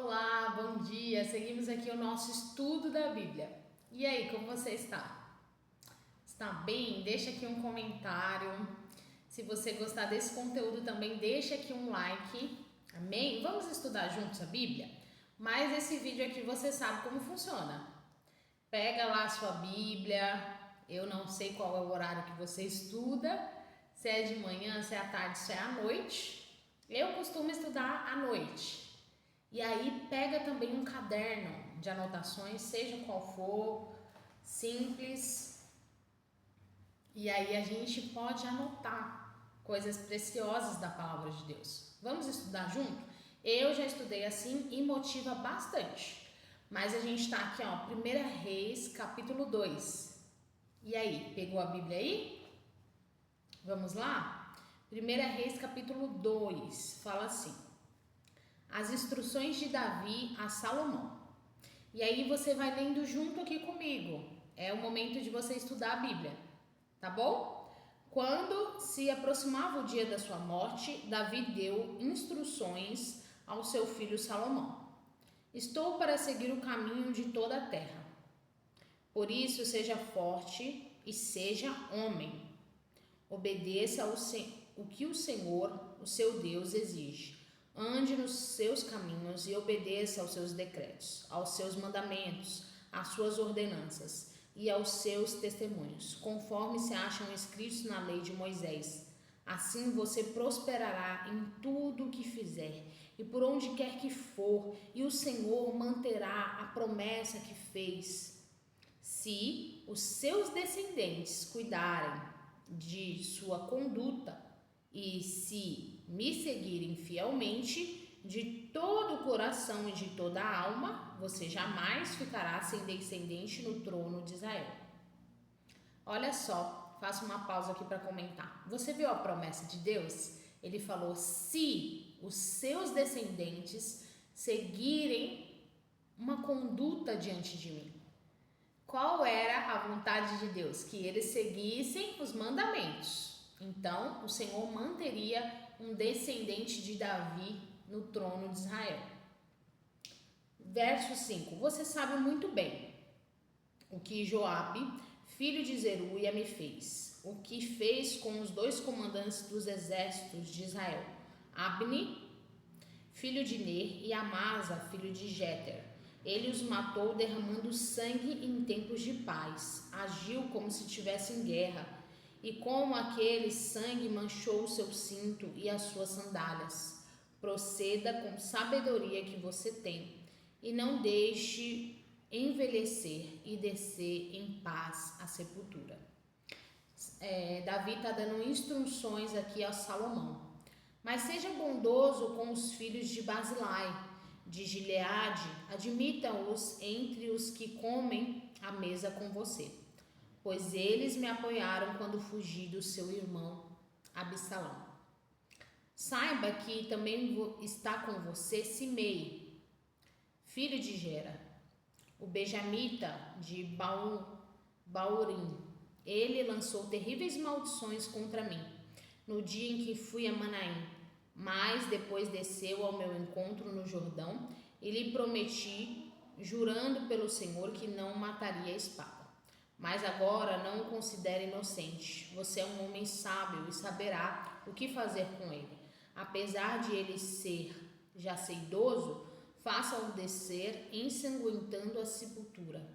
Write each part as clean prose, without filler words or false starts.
Olá, bom dia! Seguimos aqui o nosso estudo da Bíblia. E aí, como você está? Está bem? Deixa aqui um comentário. Se você gostar desse conteúdo também, deixa aqui um like. Amém? Vamos estudar juntos a Bíblia? Mas esse vídeo aqui você sabe como funciona. Pega lá a sua Bíblia. Eu não sei qual é o horário que você estuda. Se é de manhã, se é à tarde, se é à noite. Eu costumo estudar à noite. E aí pega também um caderno de anotações, seja qual for, simples. E aí a gente pode anotar coisas preciosas da palavra de Deus. Vamos estudar junto? Eu já estudei assim e motiva bastante. Mas a gente está aqui, ó, 1 Reis, capítulo 2. E aí, pegou a Bíblia aí? Vamos lá? 1 Reis, capítulo 2, fala assim: as instruções de Davi a Salomão. E aí você vai lendo junto aqui comigo. É o momento de você estudar a Bíblia, tá bom? Quando se aproximava o dia da sua morte, Davi deu instruções ao seu filho Salomão: estou para seguir o caminho de toda a terra. Por isso, seja forte e seja homem. Obedeça o que o Senhor, o seu Deus, exige. Ande nos seus caminhos e obedeça aos seus decretos, aos seus mandamentos, às suas ordenanças e aos seus testemunhos, conforme se acham escritos na lei de Moisés. Assim você prosperará em tudo o que fizer e por onde quer que for, e o Senhor manterá a promessa que fez. Se os seus descendentes cuidarem de sua conduta e se me seguirem fielmente de todo o coração e de toda a alma, você jamais ficará sem descendente no trono de Israel. Olha só, faço uma pausa aqui para comentar. Você viu a promessa de Deus? Ele falou: se os seus descendentes seguirem uma conduta diante de mim. Qual era a vontade de Deus? Que eles seguissem os mandamentos. Então, o Senhor manteria um descendente de Davi no trono de Israel. Verso 5. Você sabe muito bem o que Joabe, filho de Zeruia, me fez. O que fez com os dois comandantes dos exércitos de Israel, Abne, filho de Ner, e Amasa, filho de Jéter. Ele os matou derramando sangue em tempos de paz. Agiu como se estivesse em guerra. E como aquele sangue manchou o seu cinto e as suas sandálias. Proceda com sabedoria que você tem, e não deixe envelhecer e descer em paz à sepultura. Davi está dando instruções aqui a Salomão. Mas seja bondoso com os filhos de Basilai, de Gileade, admita-os entre os que comem à mesa com você, pois eles me apoiaram quando fugi do seu irmão Absalão. Saiba que também está com você Simei, filho de Gera, o benjamita de Baurim. Ele lançou terríveis maldições contra mim no dia em que fui a Manaim, mas depois desceu ao meu encontro no Jordão e lhe prometi, jurando pelo Senhor, que não o mataria a espada. Mas agora não o considere inocente. Você é um homem sábio e saberá o que fazer com ele. Apesar de ele já ser idoso, faça-o descer ensanguentando a sepultura.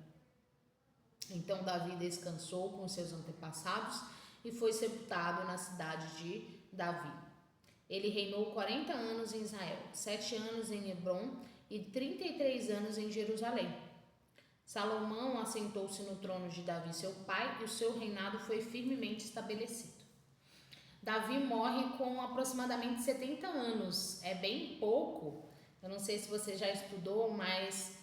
Então Davi descansou com seus antepassados e foi sepultado na cidade de Davi. Ele reinou 40 anos em Israel, 7 anos em Hebrom e 33 anos em Jerusalém. Salomão assentou-se no trono de Davi, seu pai, e o seu reinado foi firmemente estabelecido. Davi morre com aproximadamente 70 anos. É bem pouco. Eu não sei se você já estudou, mas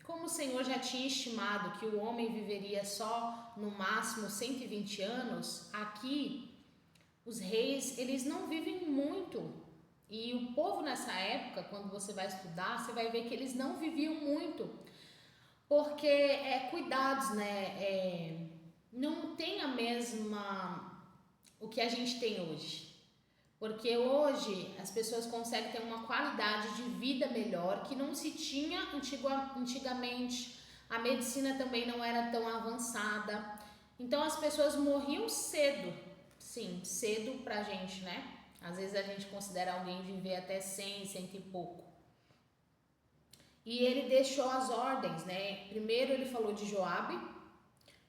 como o Senhor já tinha estimado que o homem viveria só no máximo 120 anos, aqui os reis, eles não vivem muito. E o povo nessa época, quando você vai estudar, você vai ver que eles não viviam muito. Porque cuidados, né? Não tem a mesma o que a gente tem hoje. Porque hoje as pessoas conseguem ter uma qualidade de vida melhor que não se tinha antigamente. A medicina também não era tão avançada. Então as pessoas morriam cedo. Sim, cedo pra gente, né? Às vezes a gente considera alguém viver até 100, 100 e pouco. E ele deixou as ordens, né? Primeiro ele falou de Joabe,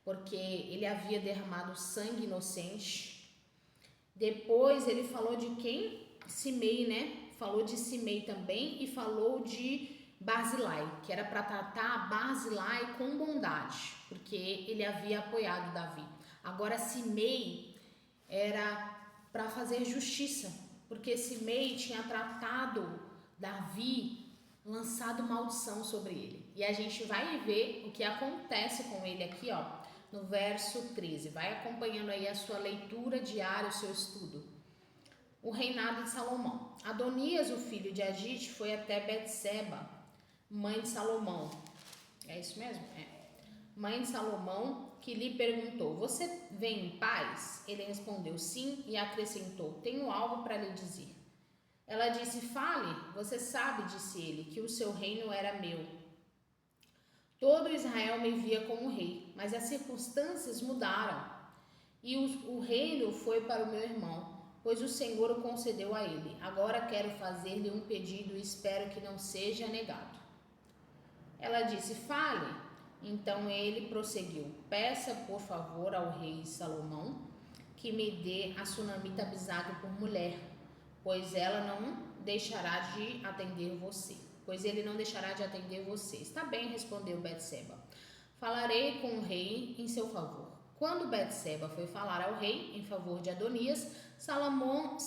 porque ele havia derramado sangue inocente. Depois ele falou de quem? Simei, né? Falou de Simei também e falou de Barzilai, que era para tratar Barzilai com bondade, porque ele havia apoiado Davi. Agora Simei era para fazer justiça, porque Simei tinha tratado Davi, lançado maldição sobre ele. E a gente vai ver o que acontece com ele aqui, ó, no verso 13. Vai acompanhando aí a sua leitura diária, o seu estudo. O reinado de Salomão. Adonias, o filho de Agite, foi até Betseba, mãe de Salomão. É isso mesmo? É. Mãe de Salomão, que lhe perguntou: você vem em paz? Ele respondeu sim e acrescentou: tenho algo para lhe dizer. Ela disse: fale. Você sabe, disse ele, que o seu reino era meu. Todo Israel me via como rei, mas as circunstâncias mudaram e o reino foi para o meu irmão, pois o Senhor o concedeu a ele. Agora quero fazer-lhe um pedido e espero que não seja negado. Ela disse: fale. Então ele prosseguiu: peça por favor ao rei Salomão que me dê a sunamita Abisag por mulher, pois ela não deixará de atender você. Pois ele não deixará de atender você. Está bem, respondeu Betseba. Falarei com o rei em seu favor. Quando Betseba foi falar ao rei em favor de Adonias, Salomão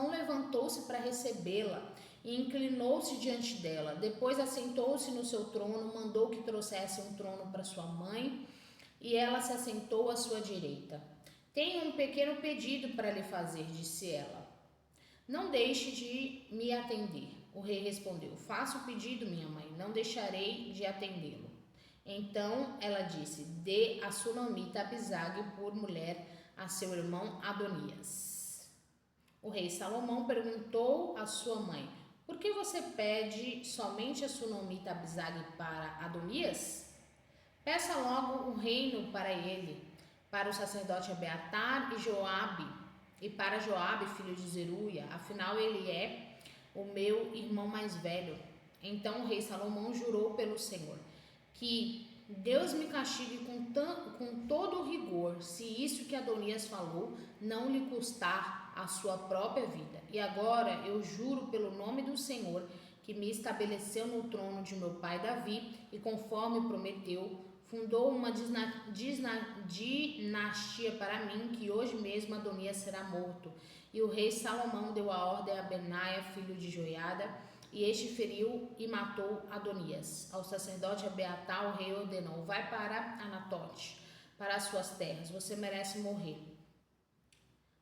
levantou-se para recebê-la e inclinou-se diante dela. Depois assentou-se no seu trono, mandou que trouxesse um trono para sua mãe e ela se assentou à sua direita. Tenho um pequeno pedido para lhe fazer, disse ela. Não deixe de me atender. O rei respondeu: faça o pedido, minha mãe, não deixarei de atendê-lo. Então ela disse: dê a sunamita Abisag por mulher a seu irmão Adonias. O rei Salomão perguntou à sua mãe: por que você pede somente a sunamita Abisag para Adonias? Peça logo um reino para ele, para o sacerdote Abiatar e para Joabe, filho de Zeruia, afinal ele é o meu irmão mais velho. Então o rei Salomão jurou pelo Senhor que Deus me castigue com todo o rigor, se isso que Adonias falou não lhe custar a sua própria vida. E agora eu juro pelo nome do Senhor, que me estabeleceu no trono de meu pai Davi, e conforme prometeu, fundou uma dinastia para mim, que hoje mesmo Adonias será morto. E o rei Salomão deu a ordem a Benaia, filho de Joiada, e este feriu e matou Adonias. Ao sacerdote Abiatar, o rei ordenou: vai para Anatote, para as suas terras, você merece morrer.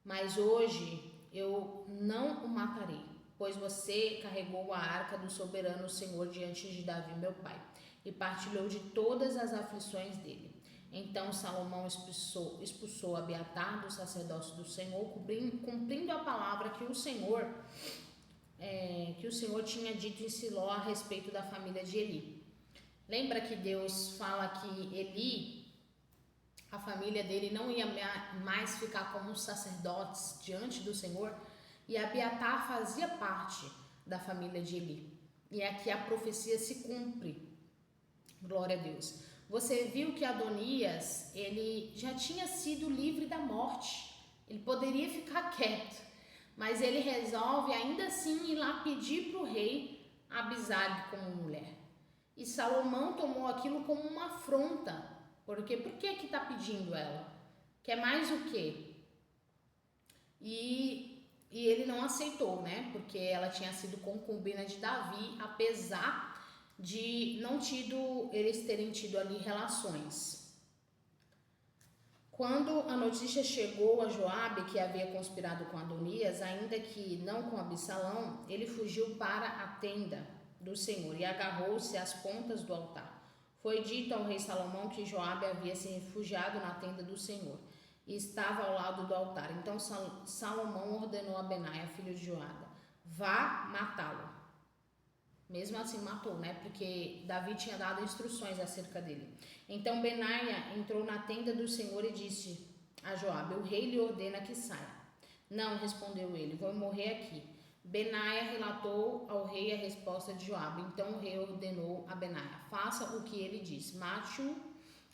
Mas hoje eu não o matarei, pois você carregou a arca do soberano Senhor diante de Davi, meu pai, e partilhou de todas as aflições dele. Então Salomão expulsou Abiatar do sacerdócio do Senhor, cumprindo a palavra que o Senhor tinha dito em Siló a respeito da família de Eli. Lembra que Deus fala que Eli, a família dele não ia mais ficar como sacerdotes diante do Senhor, e Abiatar fazia parte da família de Eli. E aqui a profecia se cumpre. Glória a Deus. Você viu que Adonias, ele já tinha sido livre da morte. Ele poderia ficar quieto, mas ele resolve ainda assim ir lá pedir para o rei Abisag como mulher. E Salomão tomou aquilo como uma afronta. Por que que está pedindo ela? Quer mais o quê? E ele não aceitou, né? Porque ela tinha sido concubina de Davi, apesar de eles terem tido ali relações. Quando a notícia chegou a Joabe, que havia conspirado com Adonias, ainda que não com Absalão, ele fugiu para a tenda do Senhor e agarrou-se às pontas do altar. Foi dito ao rei Salomão que Joabe havia se refugiado na tenda do Senhor. e estava ao lado do altar. Então Salomão ordenou a Benaia, filho de Joiada, vá matá-lo. Mesmo assim matou, né? Porque Davi tinha dado instruções acerca dele. Então Benaia entrou na tenda do Senhor e disse a Joabe, o rei lhe ordena que saia. Não, respondeu ele, vou morrer aqui. Benaia relatou ao rei a resposta de Joabe. Então o rei ordenou a Benaia, faça o que ele diz, mate-o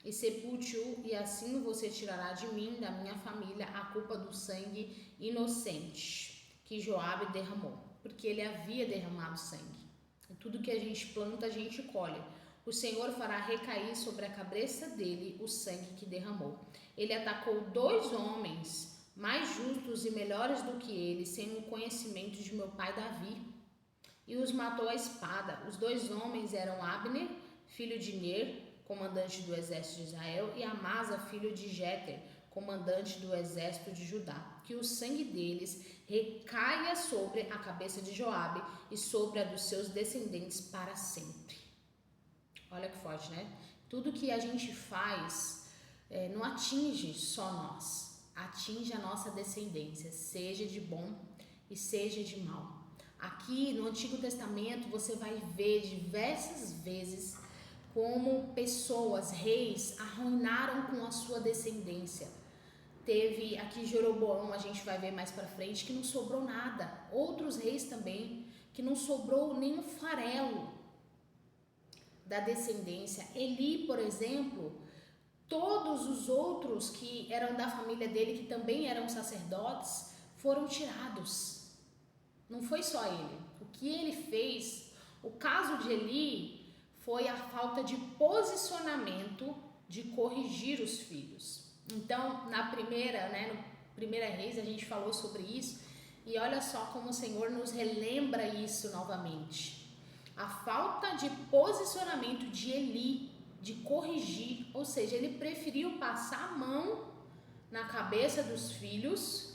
e sepulte-o, e assim você tirará de mim, da minha família, a culpa do sangue inocente que Joabe derramou, porque ele havia derramado sangue. E tudo que a gente planta, a gente colhe. O Senhor fará recair sobre a cabeça dele o sangue que derramou. Ele atacou 2 homens mais justos e melhores do que ele, sem o conhecimento de meu pai Davi, e os matou à espada. Os 2 homens eram Abner, filho de Ner, comandante do exército de Israel, e Amasa, filho de Jéter, comandante do exército de Judá. Que o sangue deles recaia sobre a cabeça de Joabe e sobre a dos seus descendentes para sempre. Olha que forte, né? Tudo que a gente faz não atinge só nós, atinge a nossa descendência, seja de bom e seja de mal. Aqui no Antigo Testamento você vai ver diversas vezes como pessoas, reis, arruinaram com a sua descendência. Teve aqui Jeroboão, a gente vai ver mais pra frente, que não sobrou nada. Outros reis também, que não sobrou nem um farelo da descendência. Eli, por exemplo, todos os outros que eram da família dele, que também eram sacerdotes, foram tirados. Não foi só ele. O que ele fez, o caso de Eli, foi a falta de posicionamento de corrigir os filhos. Então, no Primeira Reis, a gente falou sobre isso, e olha só como o Senhor nos relembra isso novamente. A falta de posicionamento de Eli, de corrigir, ou seja, ele preferiu passar a mão na cabeça dos filhos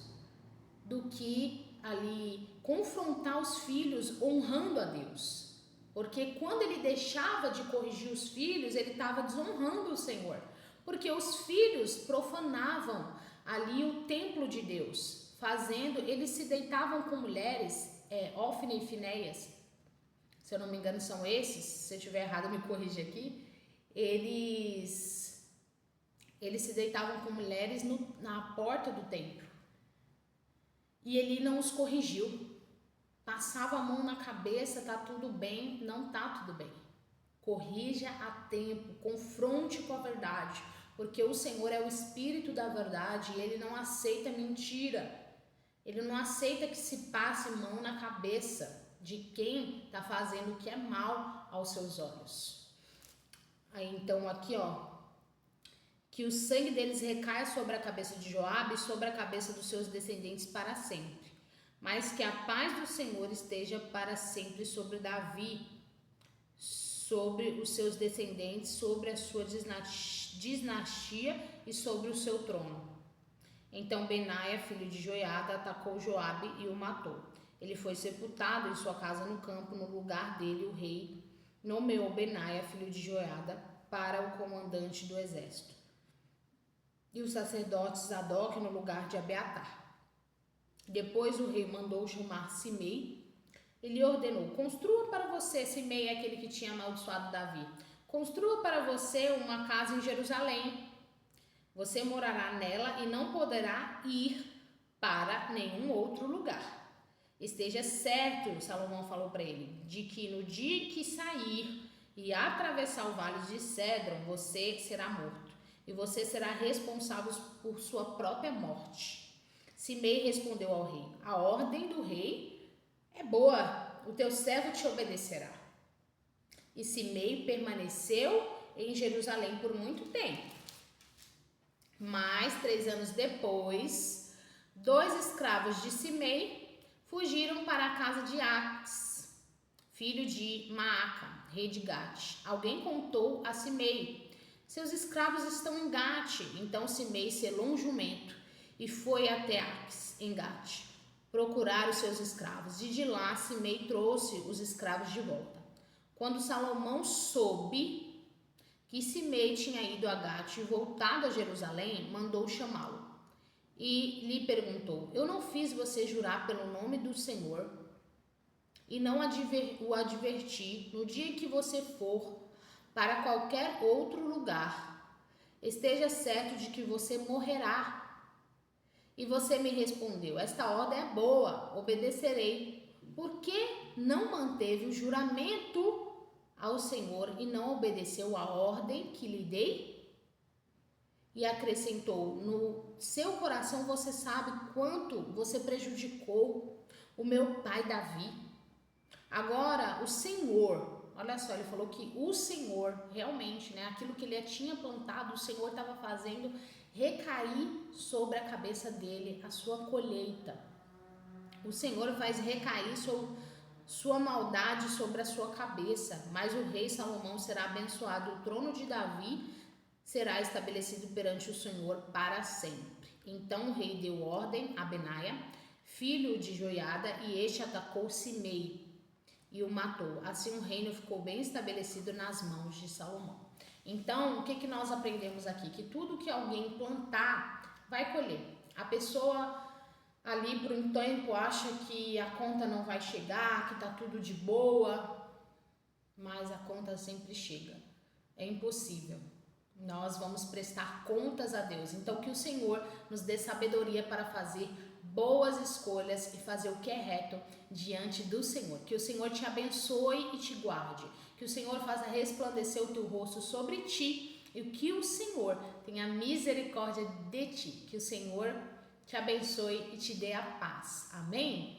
do que ali confrontar os filhos honrando a Deus. Porque quando ele deixava de corrigir os filhos, ele estava desonrando o Senhor. Porque os filhos profanavam ali o templo de Deus, eles se deitavam com mulheres, Ófine e Finéias, se eu não me engano são esses, se eu estiver errado me corrija aqui, eles se deitavam com mulheres na porta do templo. E ele não os corrigiu. Passava a mão na cabeça, tá tudo bem, não tá tudo bem. Corrija a tempo, confronte com a verdade, porque o Senhor é o Espírito da verdade e Ele não aceita mentira. Ele não aceita que se passe mão na cabeça de quem está fazendo o que é mal aos seus olhos. Aí então aqui que o sangue deles recaia sobre a cabeça de Joabe e sobre a cabeça dos seus descendentes para sempre. Mas que a paz do Senhor esteja para sempre sobre Davi, sobre os seus descendentes, sobre a sua dinastia e sobre o seu trono. Então Benaia, filho de Joiada, atacou Joabe e o matou. Ele foi sepultado em sua casa no campo. No lugar dele, o rei nomeou Benaia, filho de Joiada, para o comandante do exército, e o sacerdote Zadok no lugar de Abiatar. Depois o rei mandou chamar Simei. Ele ordenou: construa para você, Simei, aquele que tinha amaldiçoado Davi, construa para você uma casa em Jerusalém. Você morará nela e não poderá ir para nenhum outro lugar. Esteja certo, Salomão falou para ele, de que no dia que sair e atravessar o vale de Cédron, você será morto, e você será responsável por sua própria morte. Simei respondeu ao rei: a ordem do rei é boa, o teu servo te obedecerá. E Simei permaneceu em Jerusalém por muito tempo. Mas 3 anos depois, 2 escravos de Simei fugiram para a casa de Aques, filho de Maaca, rei de Gate. Alguém contou a Simei: seus escravos estão em Gate. Então Simei selou um jumento e foi até Aques, em Gate, procurar os seus escravos. E de lá Simei trouxe os escravos de volta. Quando Salomão soube que Simei tinha ido a Gate e voltado a Jerusalém, mandou chamá-lo. e lhe perguntou: eu não fiz você jurar pelo nome do Senhor e não o adverti no dia que você for para qualquer outro lugar, esteja certo de que você morrerá. E você me respondeu: esta ordem é boa, obedecerei. Por que não manteve o juramento ao Senhor e não obedeceu a ordem que lhe dei? E acrescentou: no seu coração você sabe quanto você prejudicou o meu pai Davi. Agora o Senhor, olha só, ele falou que o Senhor, realmente, né, aquilo que ele tinha plantado, o Senhor estava fazendo recair sobre a cabeça dele a sua colheita. O Senhor faz recair sua maldade sobre a sua cabeça, mas o rei Salomão será abençoado, o trono de Davi será estabelecido perante o Senhor para sempre. Então o rei deu ordem a Benaia, filho de Joiada, e este atacou Simei e o matou. Assim o reino ficou bem estabelecido nas mãos de Salomão. Então, o que nós aprendemos aqui? Que tudo que alguém plantar vai colher. A pessoa ali por um tempo acha que a conta não vai chegar, que tá tudo de boa, mas a conta sempre chega. É impossível. Nós vamos prestar contas a Deus. Então, que o Senhor nos dê sabedoria para fazer boas escolhas e fazer o que é reto diante do Senhor. Que o Senhor te abençoe e te guarde. Que o Senhor faça resplandecer o teu rosto sobre ti e que o Senhor tenha misericórdia de ti. Que o Senhor te abençoe e te dê a paz. Amém?